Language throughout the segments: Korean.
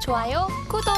좋아요, 구독.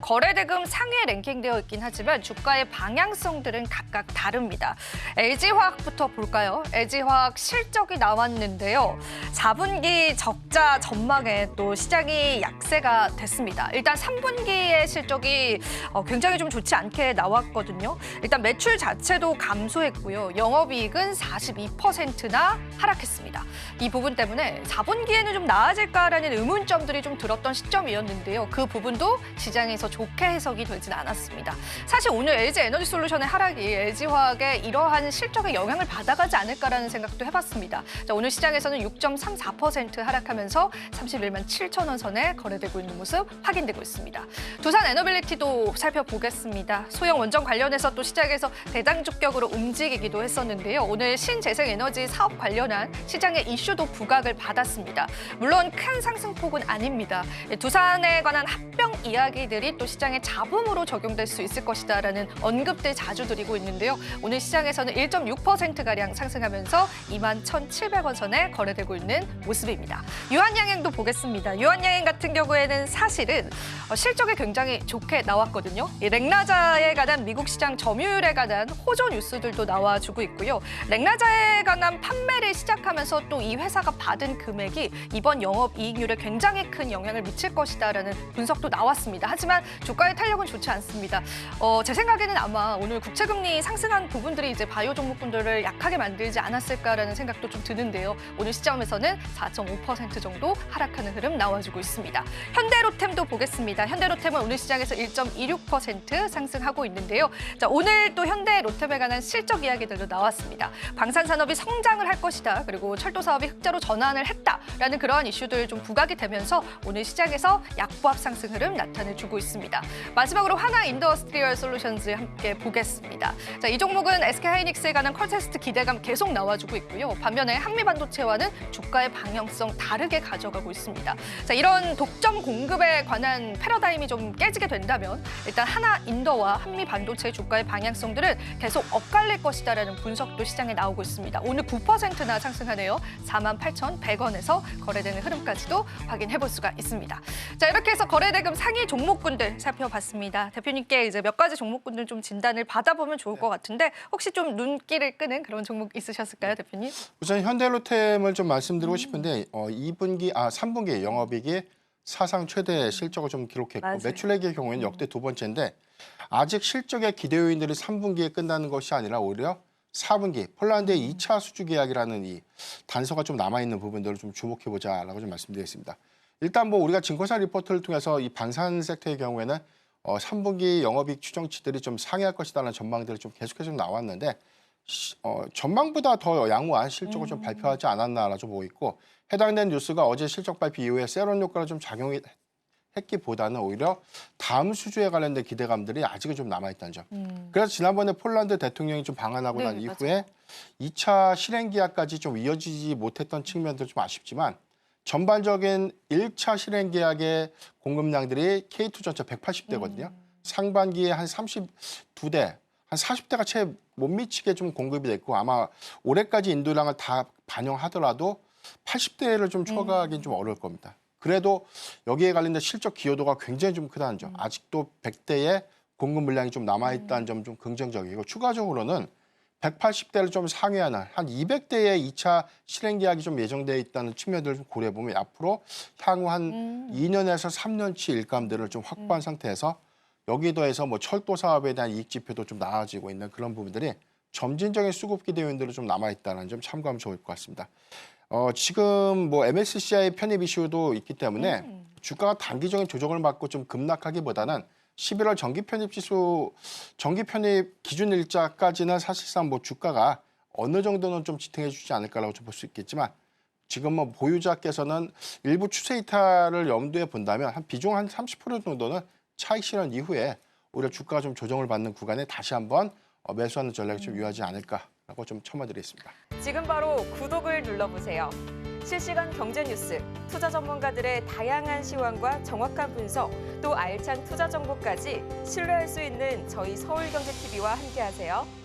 거래대금 상위에 랭킹되어 있긴 하지만 주가의 방향성들은 각각 다릅니다. LG화학부터 볼까요? LG화학 실적이 나왔는데요. 4분기 적자 전망에 또 시장이 약세가 됐습니다. 일단 3분기의 실적이 굉장히 좀 좋지 않게 나왔거든요. 일단 매출 자체도 감소했고요. 영업이익은 42%나 하락했습니다. 이 부분 때문에 4분기에는 좀 나아질까라는 의문점들이 좀 들었던 시점이었는데요. 그 부분도 시장에서 좋게 해석이 되진 않았습니다. 사실 오늘 LG에너지솔루션의 하락이 LG화학의 이러한 실적에 영향을 받아가지 않을까라는 생각도 해봤습니다. 자, 오늘 시장에서는 6.34% 하락하면서 31만 7천 원 선에 거래되고 있는 모습 확인되고 있습니다. 두산 에너빌리티도 살펴보겠습니다. 소형 원전 관련해서 또 시장에서 대장주격으로 움직이기도 했었는데요. 오늘 신재생에너지 사업 관련한 시장의 이슈도 부각을 받았습니다. 물론 큰 상승폭은 아닙니다. 두산에 관한 합병 이야기들이 또 시장의 잡음으로 적용될 수 있을 것이다라는 언급들 자주 드리고 있는데요. 오늘 시장에서는 1.6%가량 상승하면서 2만 1,700원 선에 거래되고 있는 모습입니다. 유한양행도 보겠습니다. 유한양행 같은 경우에는 사실은 실적이 굉장히 좋게 나왔거든요. 이 렉나자에 관한 미국 시장 점유율에 관한 호조 뉴스들도 나와주고 있고요. 렉나자에 관한 판매를 시작하면서 또 이 회사가 받은 금액이 이번 영업이익률에 굉장히 큰 영향을 미칠 것이다라는 분석도 나왔습니다. 하지만 주가의 탄력은 좋지 않습니다. 제 생각에는 아마 오늘 국채금리 상승한 부분들이 이제 바이오 종목군들을 약하게 만들지 않았을까라는 생각도 좀 드는데요. 오늘 시점에서는 4.5% 정도 하락하는 흐름 나와주고 있습니다. 현대로템도 보겠습니다. 현대로템은 오늘 시장에서 1.26% 상승하고 있는데요. 자, 오늘 또 현대로템에 관한 실적 이야기들도 나왔습니다. 방산산업이 성장을 할 것이다. 그리고 철도 사업이 흑자로 전환을 했다라는 그러한 이슈들 좀 부각이 되면서 오늘 시장에서 약보합 상승 흐름 나타내주고 있습니다. 마지막으로 하나 인더스트리얼 솔루션즈 함께 보겠습니다. 자, 이 종목은 SK하이닉스에 관한 컬테스트 기대감 계속 나와주고 있고요. 반면에 한미반도체와는 주가의 방향성 다르게 가져가고 있습니다. 자, 이런 독점 공급에 관한 패러다임이 좀 깨지게 된다면 일단 하나 인더와 한미반도체의 주가의 방향성들은 계속 엇갈릴 것이다라는 분석도 시장에 나오고 있습니다. 오늘 9%나 상승하네요. 48,100원에서 거래되는 흐름까지도 확인해볼 수가 있습니다. 자, 이렇게 해서 거래대금 상위 종목군들 살펴봤습니다. 대표님께 이제 몇 가지 종목군들 좀 진단을 받아보면 좋을 것 같은데 혹시 좀 눈길을 끄는 그런 종목 있으셨을까요, 대표님? 우선 현대로템을 좀 말씀드리고 싶은데 3분기 영업이익이 사상 최대 실적을 좀 기록했고 맞아요. 매출액의 경우에는 역대 두 번째인데 아직 실적의 기대 요인들이 3분기에 끝나는 것이 아니라 오히려 4분기 폴란드의 2차 수주 계약이라는 이 단서가 좀 남아있는 부분들을 좀 주목해보자라고 좀 말씀드리겠습니다. 일단 뭐 우리가 증권사 리포트를 통해서 이 방산 섹터의 경우에는 3분기 영업이익 추정치들이 좀 상회할 것이라는 전망들이 좀 계속해서 나왔는데 전망보다 더 양호한 실적을 좀 발표하지 않았나라 좀 보고 있고 해당된 뉴스가 어제 실적 발표 이후에 세론 효과를 좀 작용했기보다는 오히려 다음 수주에 관련된 기대감들이 아직은 좀 남아있다는 점. 그래서 지난번에 폴란드 대통령이 좀 방한하고 난 이후에 맞아요. 2차 실행 계약까지 좀 이어지지 못했던 측면들 좀 아쉽지만 전반적인 1차 실행 계약의 공급량들이 K2 전체 180대거든요. 상반기에 한 32대, 한 40대가 채 못 미치게 좀 공급이 됐고 아마 올해까지 인도량을 다 반영하더라도 80대를 좀 초과하기는 좀 어려울 겁니다. 그래도 여기에 관련된 실적 기여도가 굉장히 좀 크다는 점, 아직도 100대의 공급 물량이 좀 남아있다는 점 좀 긍정적이고 추가적으로는 180대를 좀 상회하는 한 200대의 2차 실행 계약이 좀 예정되어 있다는 측면들을 좀 고려해보면 앞으로 향후 한 2년에서 3년치 일감들을 좀 확보한 상태에서 여기에 더해서 뭐 철도 사업에 대한 이익 지표도 좀 나아지고 있는 그런 부분들이 점진적인 수급 기대 요인들이 좀 남아있다는 점 참고하면 좋을 것 같습니다. 지금 뭐 MSCI 편입 이슈도 있기 때문에 주가가 단기적인 조정을 받고 좀 급락하기보다는 11월 정기 편입 지수, 정기 편입 기준 일자까지는 사실상 뭐 주가가 어느 정도는 좀 지탱해 주지 않을까라고 좀 볼 수 있겠지만 지금 뭐 보유자께서는 일부 추세 이탈을 염두에 본다면 한 비중 한 30% 정도는 차익 실현 이후에 오히려 주가가 좀 조정을 받는 구간에 다시 한번 매수하는 전략이 좀 유효하지 않을까라고 좀 첨언드리겠습니다. 지금 바로 구독을 눌러보세요. 실시간 경제 뉴스, 투자 전문가들의 다양한 시황과 정확한 분석, 또 알찬 투자 정보까지 신뢰할 수 있는 저희 서울경제TV와 함께하세요.